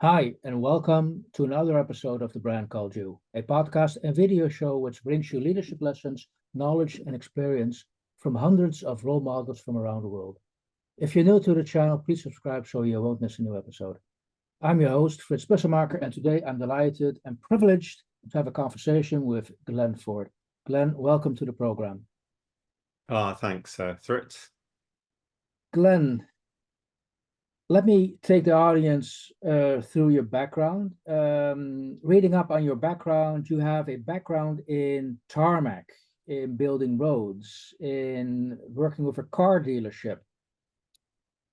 Hi, and welcome to another episode of The Brand Called You, a podcast and video show which brings you leadership lessons, knowledge, and experience from hundreds of role models from around the world. If you're new to the channel, please subscribe so you won't miss a new episode. I'm your host, Frits Bussemarker, and today I'm delighted and privileged to have a conversation with Glen Ford. Glen, welcome to the program. Thanks, Thrit. Glen, let me take the audience through your background. Reading up on your background, you have a background in tarmac, in building roads, in working with a car dealership.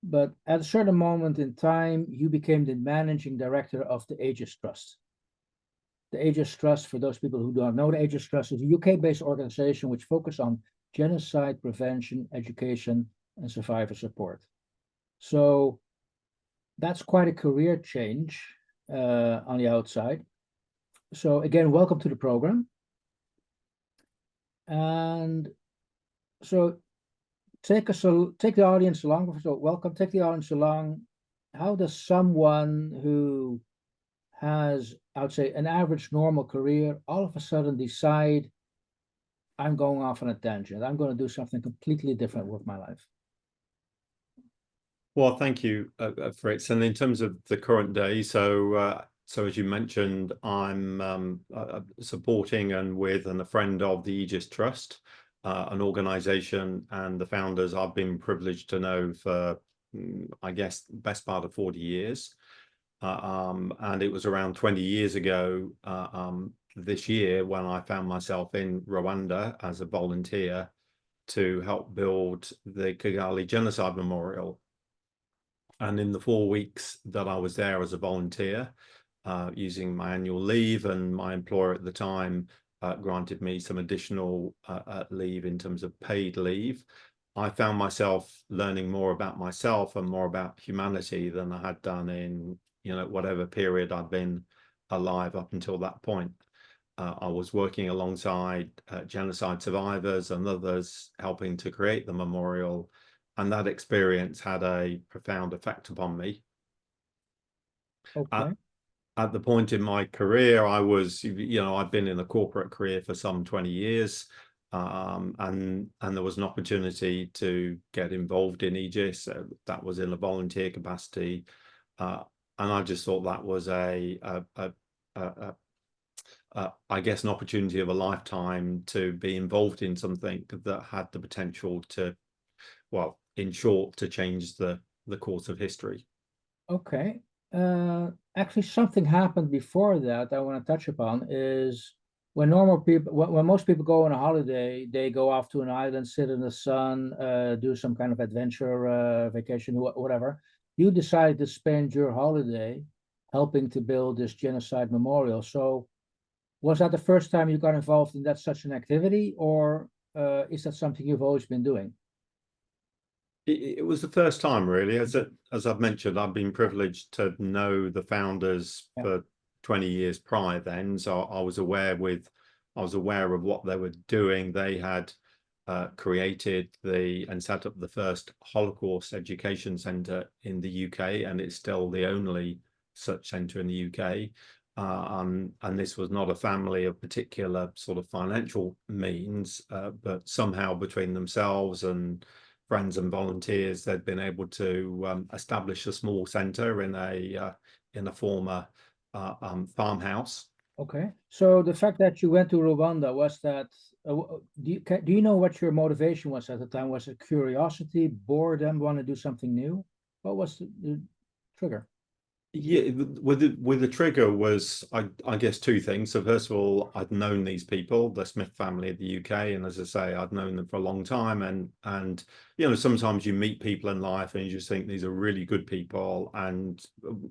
But at a certain moment in time, you became the managing director of the Aegis Trust. The Aegis Trust, for those people who don't know, the Aegis Trust is a UK-based organization which focuses on genocide prevention, education, and survivor support. So that's quite a career change on the outside. So again, welcome to the program. And so take the audience along. So welcome, take the audience along. How does someone who has, I would say, an average normal career all of a sudden decide, I'm going off on a tangent, I'm going to do something completely different with my life? Well, thank you, Fritz. And in terms of the current day, so as you mentioned, I'm supporting and with and a friend of the Aegis Trust, an organization, and the founders I've been privileged to know for, I guess, best part of 40 years. And it was around 20 years ago this year when I found myself in Rwanda as a volunteer to help build the Kigali Genocide Memorial. And in the 4 weeks that I was there as a volunteer, using my annual leave, and my employer at the time granted me some additional leave in terms of paid leave, I found myself learning more about myself and more about humanity than I had done in, whatever period I'd been alive up until that point. I was working alongside genocide survivors and others helping to create the memorial. And that experience had a profound effect upon me. Okay. At the point in my career, I was, I'd been in a corporate career for some 20 years. And there was an opportunity to get involved in Aegis. That was in a volunteer capacity. And I just thought that was I guess, an opportunity of a lifetime to be involved in something that had the potential to, well, in short, to change the course of history. Okay. Actually, something happened before that I want to touch upon is when most people go on a holiday, they go off to an island, sit in the sun, do some kind of adventure vacation, whatever. You decided to spend your holiday helping to build this genocide memorial. So was that the first time you got involved in such an activity, or is that something you've always been doing? It was the first time, really. As I've mentioned, I've been privileged to know the founders for 20 years prior then, so I was aware of what they were doing. They had created and set up the first Holocaust education centre in the UK, and it's still the only such centre in the UK. And this was not a family of particular sort of financial means, but somehow between themselves and friends and volunteers, they'd been able to establish a small centre in a former farmhouse. Okay, so the fact that you went to Rwanda, was that, do you know what your motivation was at the time? Was it curiosity, boredom, want to do something new? What was the trigger? Yeah, with the trigger was, I guess, two things. So first of all, I'd known these people, the Smith family of the UK, and as I say, I'd known them for a long time. And sometimes you meet people in life and you just think these are really good people, and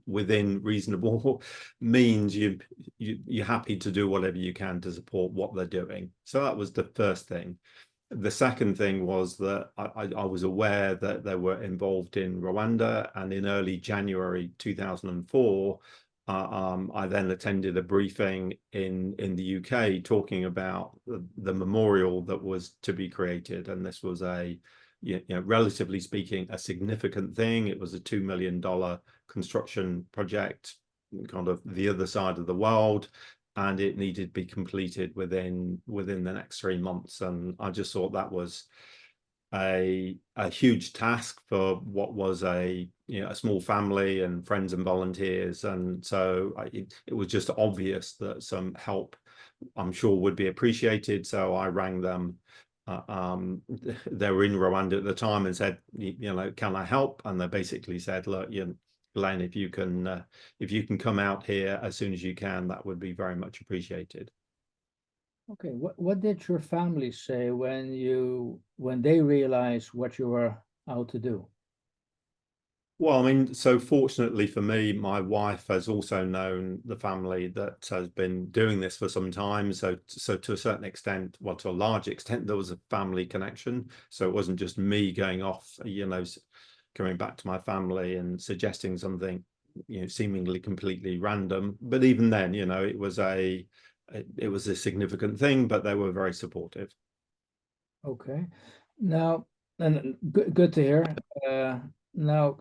within reasonable means you're happy to do whatever you can to support what they're doing. So that was the first thing. The second thing was that I was aware that they were involved in Rwanda, and in early January 2004, I then attended a briefing in the UK talking about the memorial that was to be created, and this was relatively speaking, a significant thing. It was a $2 million construction project. kind of the other side of the world, and it needed to be completed within the next 3 months. And I just thought that was a huge task for what was a small family and friends and volunteers. And so it was just obvious that some help, I'm sure, would be appreciated. So I rang them. They were in Rwanda at the time and said, can I help? And they basically said, look, Glenn, if you can come out here as soon as you can, that would be very much appreciated. Okay, what did your family say when they realized what you were out to do? Well, I mean, so fortunately for me, my wife has also known the family that has been doing this for some time. So to a certain extent, well, to a large extent, there was a family connection. So it wasn't just me going off, coming back to my family and suggesting something, seemingly completely random. But even then, it was a significant thing, but they were very supportive. Okay, now, and good to hear. Now,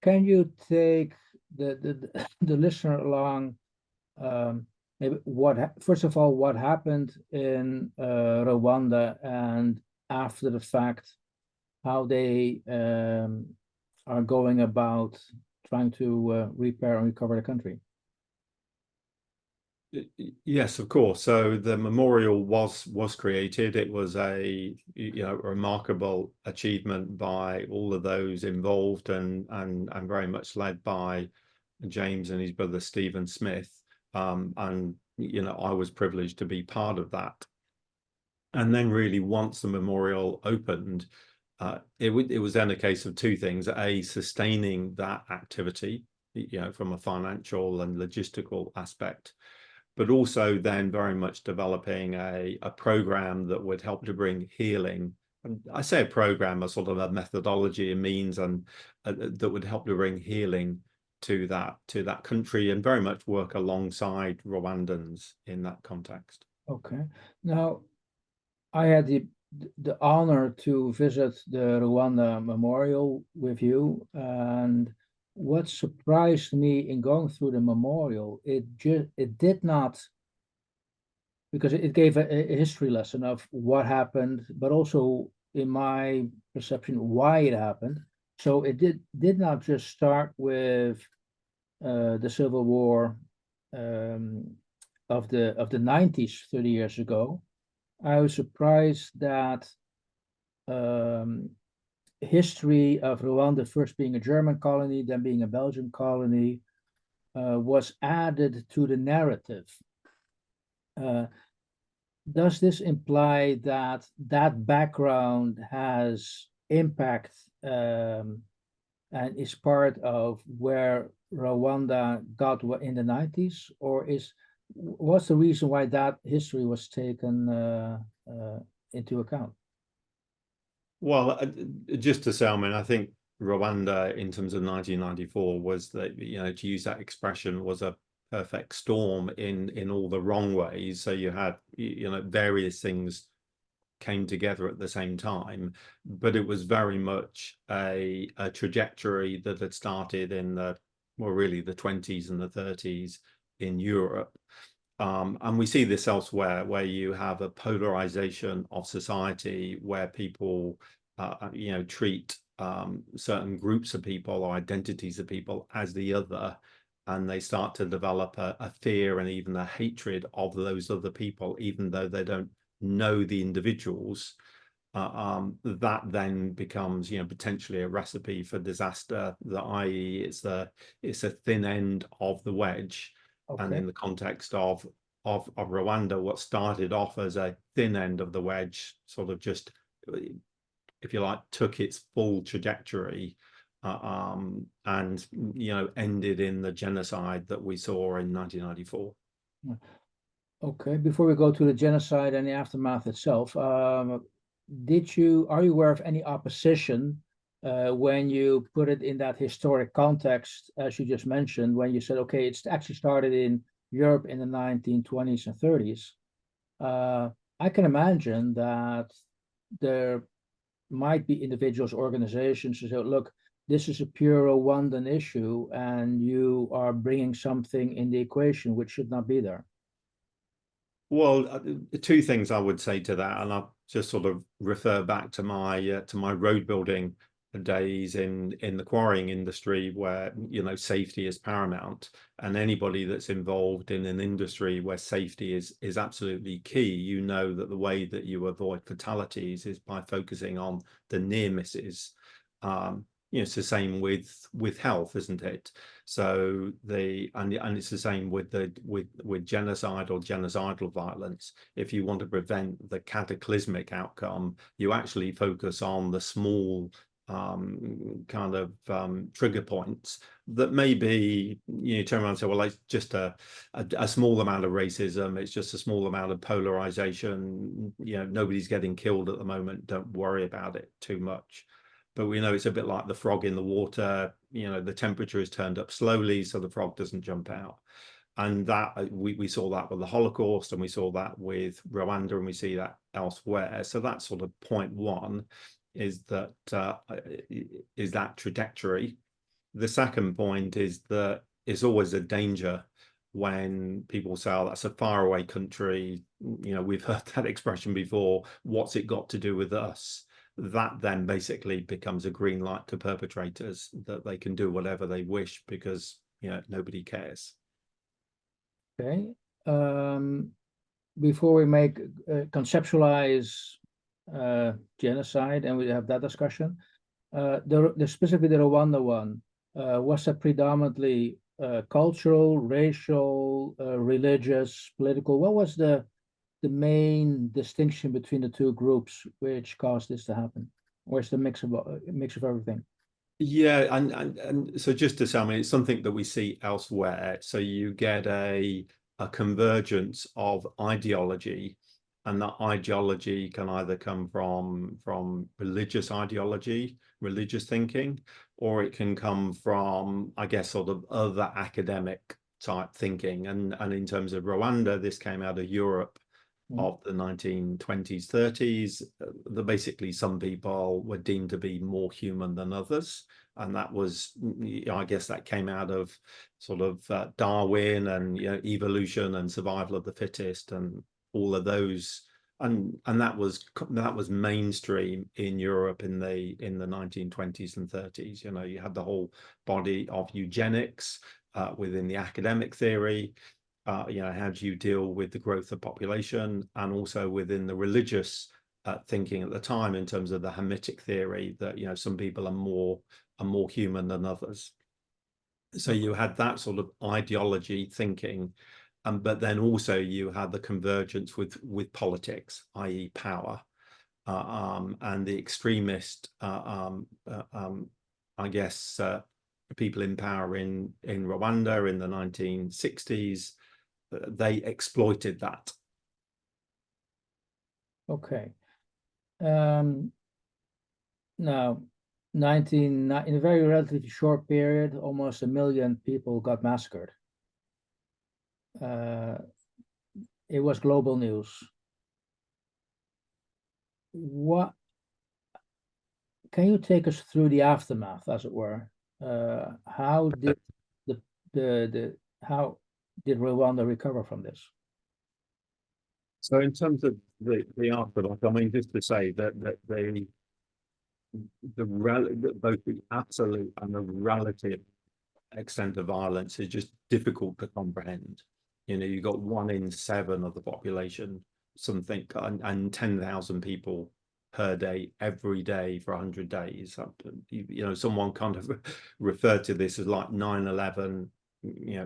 can you take the listener along? Maybe first of all, what happened in Rwanda, and after the fact, how they are going about trying to repair and recover the country? Yes, of course. So the memorial was created. It was a remarkable achievement by all of those involved, and very much led by James and his brother Stephen Smith. And I was privileged to be part of that. And then really, once the memorial opened, it was then a case of two things: A, sustaining that activity, from a financial and logistical aspect, but also then very much developing a program that would help to bring healing. And I say a program, a sort of a methodology and means, and that would help to bring healing to that country, and very much work alongside Rwandans in that context. Okay. Now, I had the honor to visit the Rwanda Memorial with you, and what surprised me in going through the memorial, it did not, because it gave a history lesson of what happened, but also in my perception why it happened. So it did not just start with the civil war of the 90s, 30 years ago. I was surprised that history of Rwanda first being a German colony, then being a Belgian colony, was added to the narrative. Does this imply that background has impact and is part of where Rwanda got in the 90s, or what's the reason why that history was taken into account? Well, just to say, I mean, I think Rwanda in terms of 1994 was that, to use that expression, was a perfect storm in all the wrong ways. So you had, various things came together at the same time, but it was very much a trajectory that had started in really the 20s and the 30s in Europe. And we see this elsewhere, where you have a polarization of society, where people, treat certain groups of people or identities of people as the other, and they start to develop a fear and even a hatred of those other people, even though they don't know the individuals. That then becomes, potentially a recipe for disaster. I.e., it's a thin end of the wedge. Okay. And in the context of Rwanda, what started off as a thin end of the wedge sort of just, if you like, took its full trajectory, and ended in the genocide that we saw in 1994. Okay, before we go to the genocide and the aftermath itself, are you aware of any opposition when you put it in that historic context, as you just mentioned, when you said, okay, it's actually started in Europe in the 1920s and 30s? I can imagine that there might be individuals, organizations who say, look, this is a pure Rwandan issue, and you are bringing something in the equation which should not be there. Well, two things I would say to that, and I'll just sort of refer back to my road building days in the quarrying industry, where safety is paramount, and anybody that's involved in an industry where safety is absolutely key, that the way that you avoid fatalities is by focusing on the near misses. It's the same with health, isn't it? So and it's the same with genocide or genocidal violence. If you want to prevent the cataclysmic outcome, you actually focus on the small trigger points that maybe turn around and say, well, it's just a small amount of racism, it's just a small amount of polarization, nobody's getting killed at the moment, don't worry about it too much. But we know it's a bit like the frog in the water. The temperature is turned up slowly, so the frog doesn't jump out. And that we saw that with the Holocaust, and we saw that with Rwanda, and we see that elsewhere. So that's sort of point one, is that trajectory. The second point is that it's always a danger when people say, oh, that's a faraway country. We've heard that expression before. What's it got to do with us? That then basically becomes a green light to perpetrators, that they can do whatever they wish because nobody cares. Okay. Before we conceptualize genocide and we have that discussion, specifically the Rwanda one, was that predominantly cultural, racial, religious, political? What was the main distinction between the two groups which caused this to happen? Or is the mix of everything? Yeah, and so just to say, I mean, it's something that we see elsewhere. So you get a convergence of ideology, and that ideology can either come from religious ideology, religious thinking, or it can come from, I guess, sort of other academic type thinking. And in terms of Rwanda, this came out of Europe of the 1920s, 30s. Basically, some people were deemed to be more human than others. And that was, I guess that came out of sort of Darwin and evolution and survival of the fittest and all of those. And that was mainstream in Europe in the 1920s and 30s. You had the whole body of eugenics within the academic theory. How do you deal with the growth of population, and also within the religious thinking at the time in terms of the Hamitic theory that some people are more human than others. So you had that sort of ideology thinking, but then also you had the convergence with politics, i.e. power, and the extremist, I guess, people in power in Rwanda in the 1960s. They exploited that. Okay. Now, in a very relatively short period, almost 1 million people got massacred. It was global news. What can you take us through the aftermath, as it were? How did how did Rwanda recover from this? So in terms of the aftermath, I mean, just to say that both the absolute and the relative extent of violence is just difficult to comprehend. You got 1 in 7 of the population, something, and 10,000 people per day, every day for 100 days. Someone kind of referred to this as like 9/11,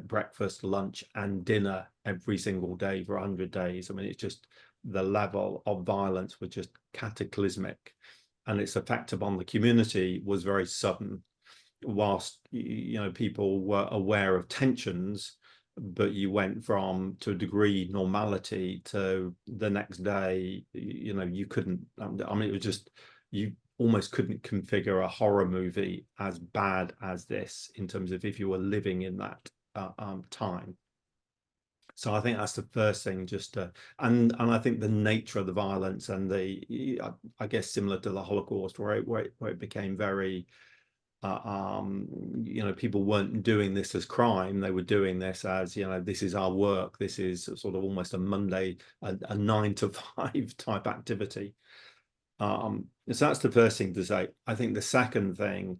breakfast, lunch, and dinner every single day for 100 days. I mean, it's just the level of violence was just cataclysmic, and its effect upon the community was very sudden. Whilst people were aware of tensions, but you went to a degree normality to the next day. You couldn't. I mean, it was just, you almost couldn't configure a horror movie as bad as this in terms of if you were living in that time. So I think that's the first thing, and I think the nature of the violence and I guess similar to the Holocaust, where it became very People weren't doing this as crime. They were doing this as, this is our work. This is sort of almost a Monday, a 9 to 5 type activity. So that's the first thing to say. I think the second thing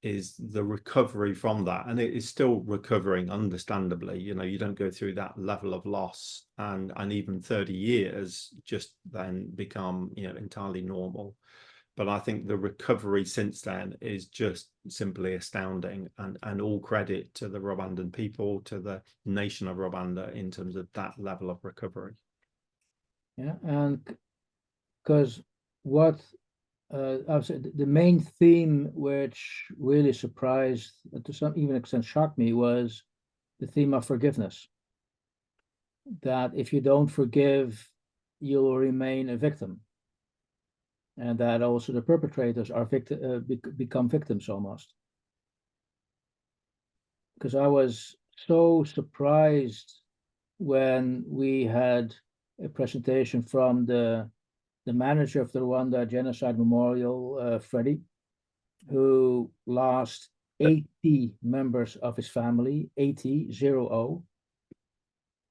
is the recovery from that, and it is still recovering, understandably. You don't go through that level of loss and even 30 years just then become entirely normal. But I think the recovery since then is just simply astounding, and all credit to the Rwandan people, to the nation of Rwanda, in terms of that level of recovery. Yeah, and because what I would say the main theme, which really surprised, to some even extent shocked me, was the theme of forgiveness. That if you don't forgive, you'll remain a victim, and that also the perpetrators are become victims almost. Because I was so surprised when we had a presentation from the manager of the Rwanda Genocide Memorial, Freddie, who lost 80 members of his family, 80, 0.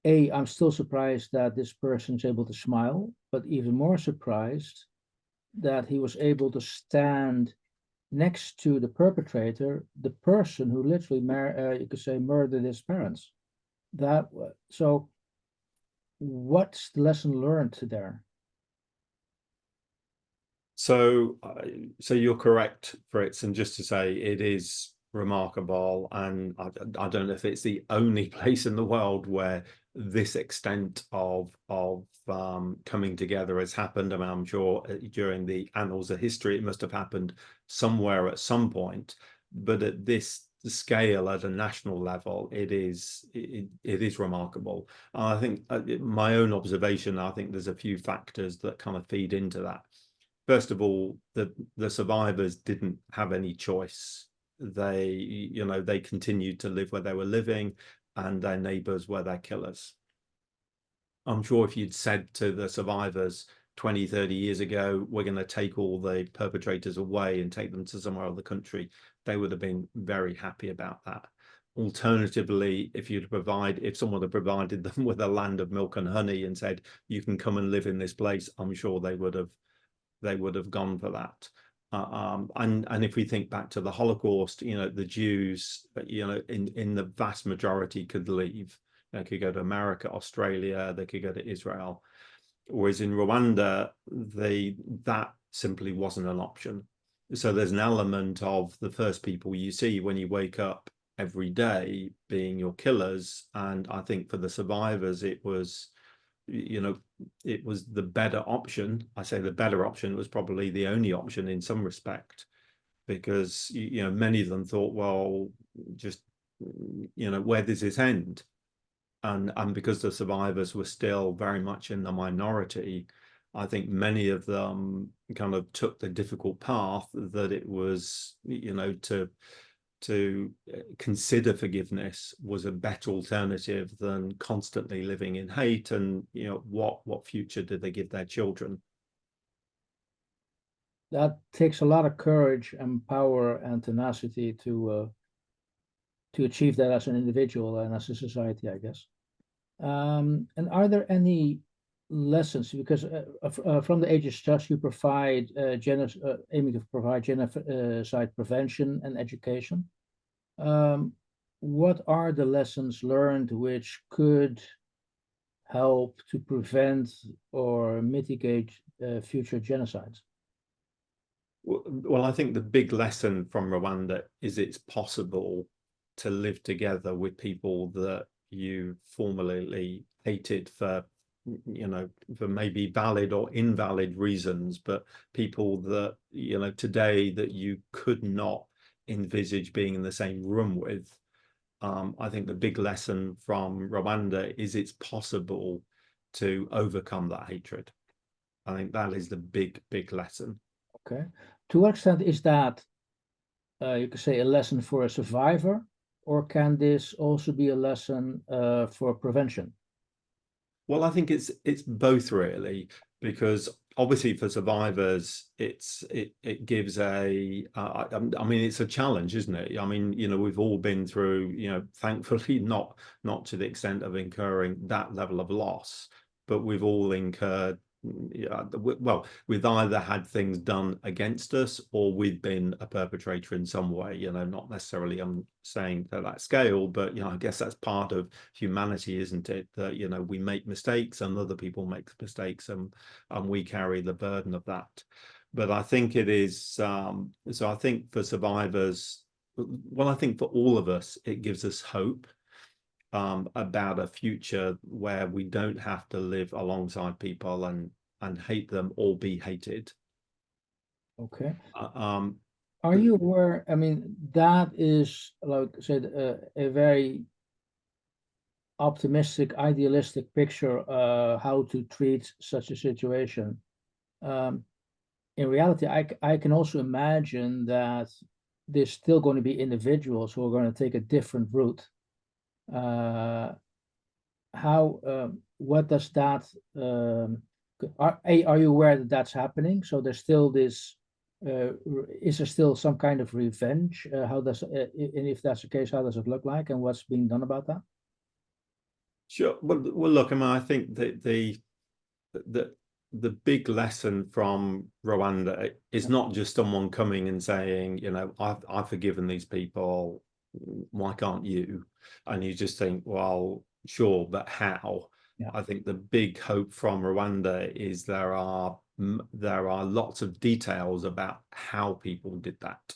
I'm still surprised that this person is able to smile, but even more surprised that he was able to stand next to the perpetrator, the person who literally, you could say, murdered his parents. So what's the lesson learned there? So you're correct, Fritz, and just to say, it is remarkable, and I don't know if it's the only place in the world where this extent of coming together has happened. I mean, I'm sure during the annals of history it must have happened somewhere at some point, but at this scale, at a national level, it is remarkable. I think my own observation, I think there's a few factors that kind of feed into that. First of all, the survivors didn't have any choice. They continued to live where they were living, and their neighbors were their killers. I'm sure if you'd said to the survivors 20, 30 years ago, we're going to take all the perpetrators away and take them to somewhere in the country, they would have been very happy about that. Alternatively, if someone had provided them with a land of milk and honey and said, you can come and live in this place, I'm sure they would have gone for that. And if we think back to the Holocaust, the Jews, in the vast majority could leave. They could go to America, Australia, they could go to Israel. Whereas in Rwanda, that simply wasn't an option. So there's an element of the first people you see when you wake up every day being your killers. And I think for the survivors, it was the better option. I say the better option was probably the only option in some respect, because many of them thought, well, just where does this end? And because the survivors were still very much in the minority, I think many of them kind of took the difficult path that it was, to consider forgiveness was a better alternative than constantly living in hate. And what future did they give their children? That takes a lot of courage and power and tenacity to achieve that as an individual and as a society, I guess. And are there any lessons, because from the Aegis Trust you provide aiming to provide genocide prevention and education? What are the lessons learned which could help to prevent or mitigate future genocides? Well, I think the big lesson from Rwanda is it's possible to live together with people that you formerly hated for maybe valid or invalid reasons, but people that today that you could not envisage being in the same room with. I think the big lesson from Rwanda is it's possible to overcome that hatred. I think that is the big lesson. Okay, to what extent is that you could say a lesson for a survivor, or can this also be a lesson for prevention? Well, I think it's both, really, because obviously for survivors, it gives a I mean, it's a challenge, isn't it? I mean, we've all been through, thankfully not to the extent of incurring that level of loss, but we've all incurred, yeah, well, we've either had things done against us or we've been a perpetrator in some way, not necessarily I'm saying to that scale, but I guess that's part of humanity, isn't it? That we make mistakes and other people make mistakes, and we carry the burden of that. But I think it is so I think for survivors, well, I think for all of us, it gives us hope about a future where we don't have to live alongside people and hate them or be hated. Okay. Um, Are you aware? I mean, that is, like I said, a very optimistic, idealistic picture how to treat such a situation. Um, in reality, I can also imagine that there's still going to be individuals who are going to take a different route. Uh, what does that, are you aware that that's happening? So there's still this, is there still some kind of revenge? How does, and if that's the case, how does it look like and what's being done about that? sure. Well, look, I mean, I think that the big lesson from Rwanda is not just someone coming and saying, I've forgiven these people, why can't you? And you just think, well, sure, but how? Yeah. I think the big hope from Rwanda is there are lots of details about how people did that.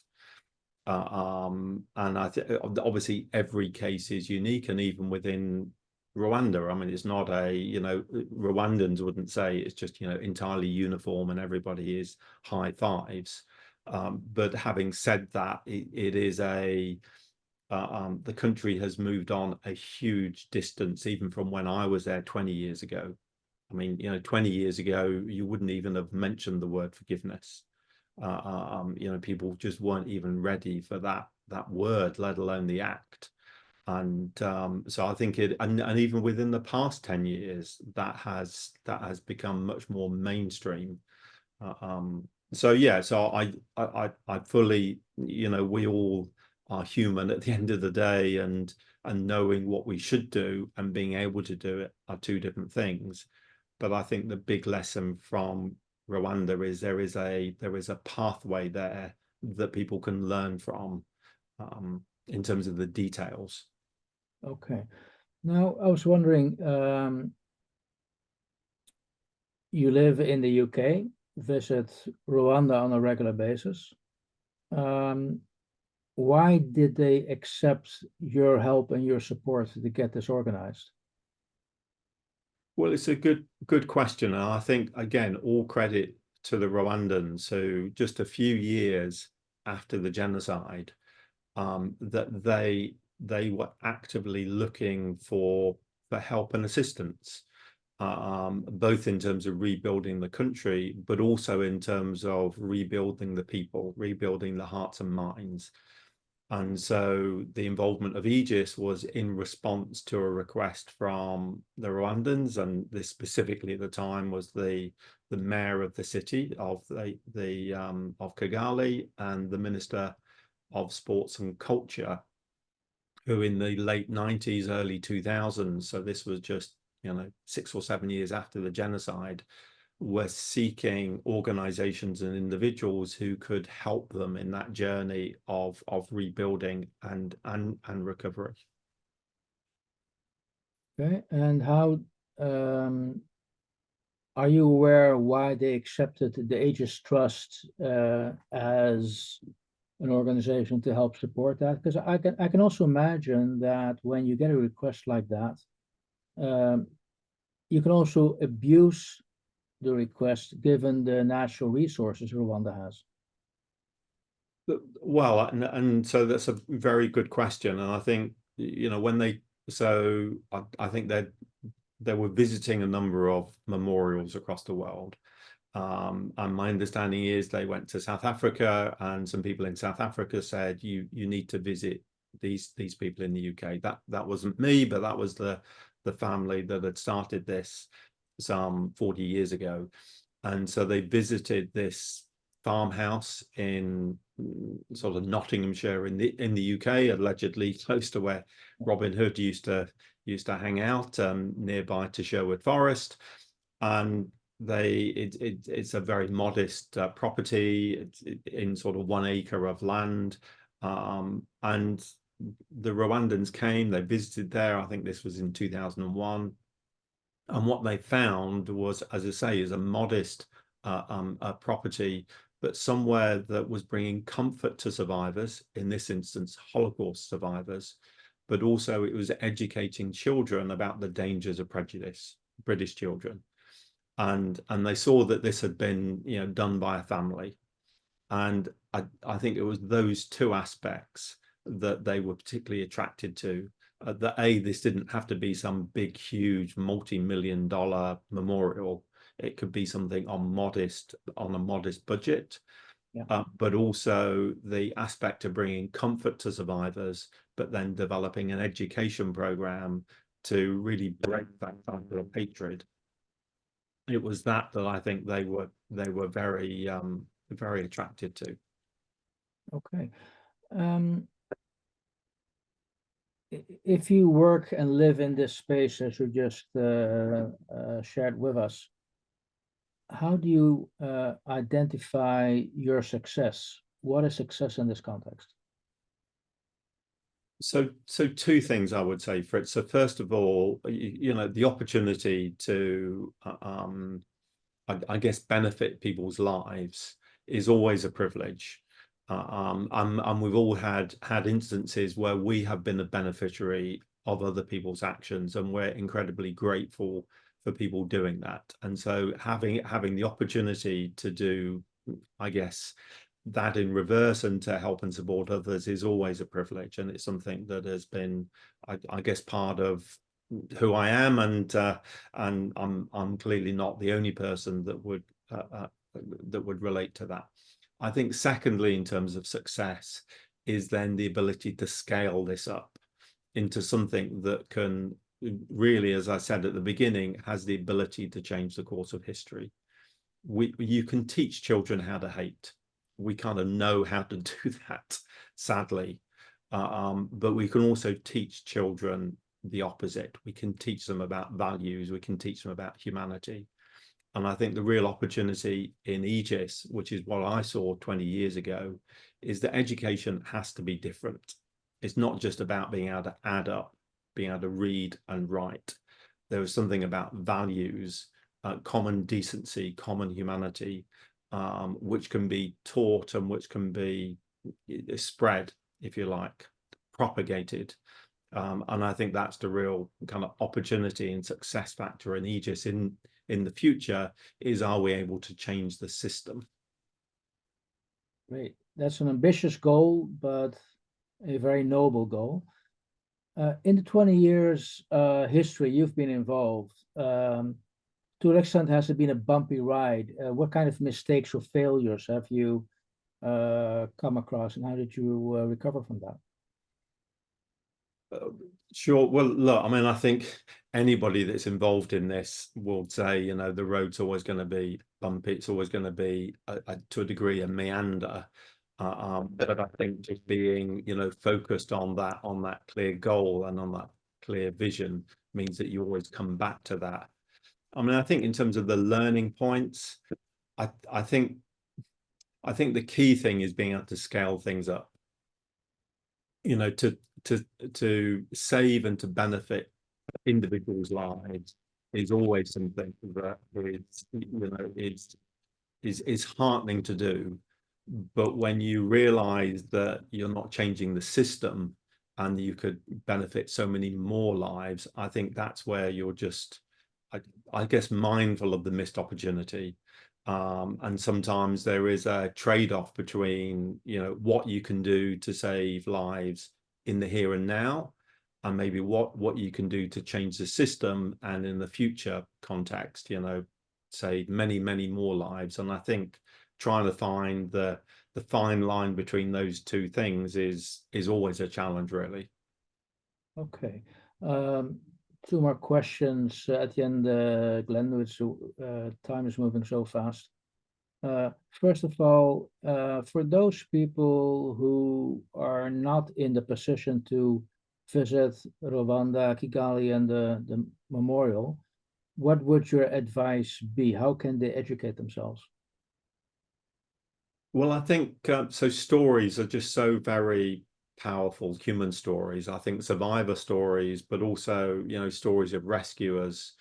And I think obviously every case is unique, and even within Rwanda, I mean, it's not Rwandans wouldn't say it's just, entirely uniform and everybody is high fives. But having said that, it is the country has moved on a huge distance, even from when I was there 20 years ago. I mean, 20 years ago, you wouldn't even have mentioned the word forgiveness. People just weren't even ready for that word, let alone the act. And so I think and even within the past 10 years, that has become much more mainstream. So yeah, so I fully, we all are human at the end of the day, and knowing what we should do and being able to do it are two different things. But I think the big lesson from Rwanda is there is a pathway there that people can learn from, in terms of the details. Okay. Now, I was wondering, you live in the UK, visit Rwanda on a regular basis. Um, why did they accept your help and your support to get this organized? Well, it's a good question, and I think again, all credit to the Rwandans who, just a few years after the genocide, that they were actively looking for help and assistance, both in terms of rebuilding the country, but also in terms of rebuilding the people, rebuilding the hearts and minds. And so the involvement of Aegis was in response to a request from the Rwandans, and this specifically at the time was the mayor of the city of of Kigali and the minister of sports and culture, who in the late 90s, early 2000s, so this was just 6 or 7 years after the genocide, were seeking organizations and individuals who could help them in that journey of rebuilding and recovery. Okay, and how, um, are you aware why they accepted the Aegis Trust as an organization to help support that? Because I can also imagine that when you get a request like that, um, you can also abuse the request given the natural resources Rwanda has. Well, and so that's a very good question, and I think when I think they were visiting a number of memorials across the world. And my understanding is they went to South Africa, and some people in South Africa said, you need to visit these people in the UK. That wasn't me, but that was the family that had started this some 40 years ago. And so they visited this farmhouse in sort of Nottinghamshire in the UK, allegedly close to where Robin Hood used to hang out, nearby to Sherwood Forest. And it's a very modest property. It's in sort of 1 acre of land, and the Rwandans came, they visited there. I think this was in 2001. And what they found was, as I say, is a modest property, but somewhere that was bringing comfort to survivors, in this instance, Holocaust survivors, but also it was educating children about the dangers of prejudice, British children. And they saw that this had been, done by a family. And I think it was those two aspects that they were particularly attracted to. That this didn't have to be some big, huge, multi-million-dollar memorial. It could be something on a modest budget. Yeah. But also the aspect of bringing comfort to survivors, but then developing an education program to really break that cycle of hatred. It was that I think they were very very attracted to. Okay. If you work and live in this space as you just shared with us, how do you identify your success? What is success in this context? So two things I would say, Fritz. So first of all, the opportunity to I guess benefit people's lives is always a privilege. And we've all had instances where we have been the beneficiary of other people's actions, and we're incredibly grateful for people doing that. And so having the opportunity to do, I guess, that in reverse and to help and support others is always a privilege, and it's something that has been, I guess, part of who I am, and I'm clearly not the only person that would relate to that. I think secondly, in terms of success, is then the ability to scale this up into something that can really, as I said at the beginning, has the ability to change the course of history. You can teach children how to hate. We kind of know how to do that, sadly. But we can also teach children the opposite. We can teach them about values. We can teach them about humanity. And I think the real opportunity in Aegis, which is what I saw 20 years ago, is that education has to be different. It's not just about being able to add up, being able to read and write. There is something about values, common decency, common humanity, which can be taught and which can be spread, if you like, propagated. And I think that's the real kind of opportunity and success factor in Aegis in the future, is, are we able to change the system? Great. That's an ambitious goal, but a very noble goal. In the 20 years history you've been involved, to an extent, has it been a bumpy ride? What kind of mistakes or failures have you come across, and how did you recover from that? Sure. Well, look, I mean, I think anybody that's involved in this will say, the road's always going to be bumpy. It's always going to be, to a degree, a meander. But I think just being, focused on that clear goal and on that clear vision means that you always come back to that. I mean, I think in terms of the learning points, I think the key thing is being able to scale things up. To save and to benefit individuals' lives is always something that is heartening to do. But when you realize that you're not changing the system and you could benefit so many more lives, I think that's where you're just, I guess, mindful of the missed opportunity. And sometimes there is a trade-off between, what you can do to save lives in the here and now, and maybe what you can do to change the system and in the future context, save many, many more lives. And I think trying to find the fine line between those two things is always a challenge, really. Okay. Two more questions at the end, Glenn, which time is moving so fast. First of all, for those people who are not in the position to visit Rwanda, Kigali, and the memorial, what would your advice be? How can they educate themselves? Well, I think so. Stories are just so very powerful, human stories. I think survivor stories, but also, stories of rescuers.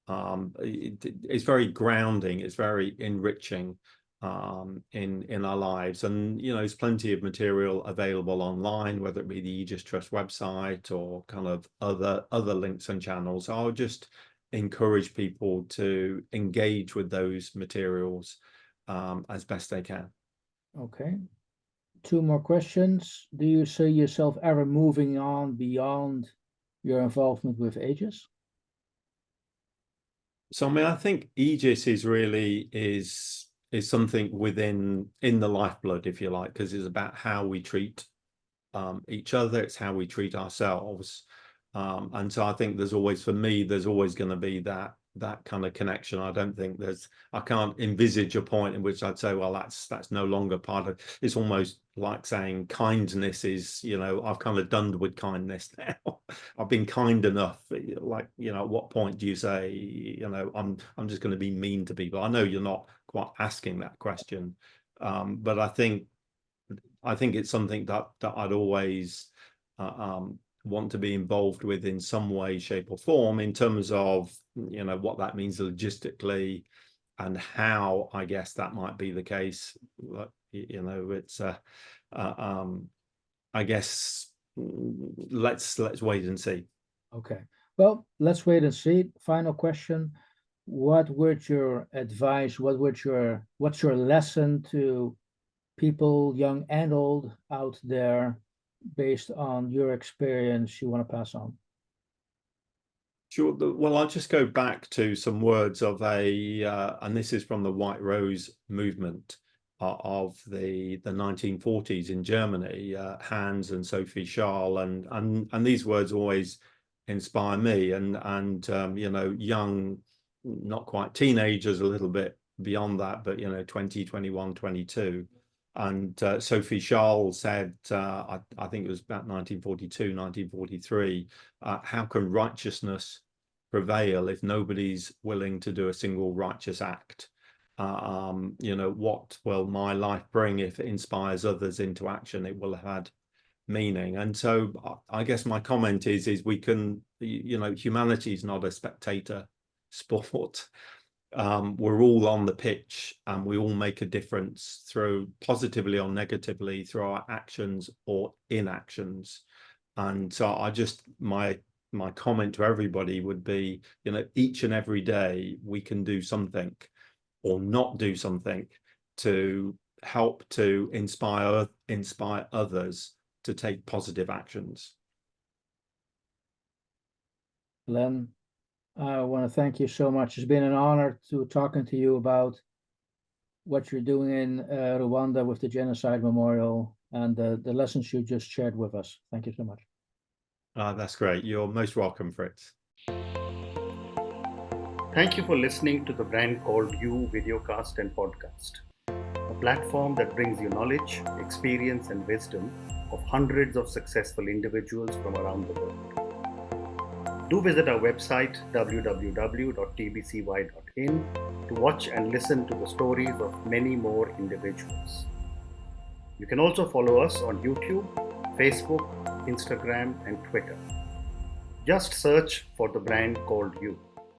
It's very grounding. It's very enriching in our lives. And, there's plenty of material available online, whether it be the Aegis Trust website or kind of other links and channels. I would just encourage people to engage with those materials as best they can. Okay. Two more questions. Do you see yourself ever moving on beyond your involvement with Aegis? So, I mean, I think Aegis is something in the lifeblood, if you like, because it's about how we treat each other. It's how we treat ourselves. And so I think there's always going to be that kind of connection. I can't envisage a point in which I'd say, well, that's no longer part of. It's almost like saying kindness is, I've kind of done with kindness now. I've been kind enough. Like, at what point do you say, I'm just going to be mean to people? I know you're not quite asking that question, but I think it's something that I'd always want to be involved with in some way, shape, or form, in terms of what that means logistically and how I guess that might be the case. It's I guess let's wait and see. Okay. Well, let's wait and see. Final question. What would your advice, what's your lesson to people, young and old, out there, based on your experience, you want to pass on? Sure. Well, I'll just go back to some words of and this is from the White Rose movement of the 1940s in Germany, Hans and Sophie Scholl, and these words always inspire me, and young, not quite teenagers, a little bit beyond that, but 20, 21, 22. And Sophie Scholl said, I think it was about 1942, 1943, how can righteousness prevail if nobody's willing to do a single righteous act? What will my life bring if it inspires others into action? It will have had meaning. And so I guess my comment is we can, humanity is not a spectator sport. We're all on the pitch, and we all make a difference through positively or negatively through our actions or inactions. And so my comment to everybody would be, each and every day we can do something or not do something to help to inspire others to take positive actions. Glenn, I want to thank you so much. It's been an honor talking to you about what you're doing in Rwanda with the Genocide Memorial and the lessons you just shared with us. Thank you so much. That's great. You're most welcome, Fritz. Thank you for listening to the Brand Called You videocast and podcast, a platform that brings you knowledge, experience, and wisdom of hundreds of successful individuals from around the world. Do visit our website www.tbcy.in to watch and listen to the stories of many more individuals. You can also follow us on YouTube, Facebook, Instagram, and Twitter. Just search for the Brand Called You.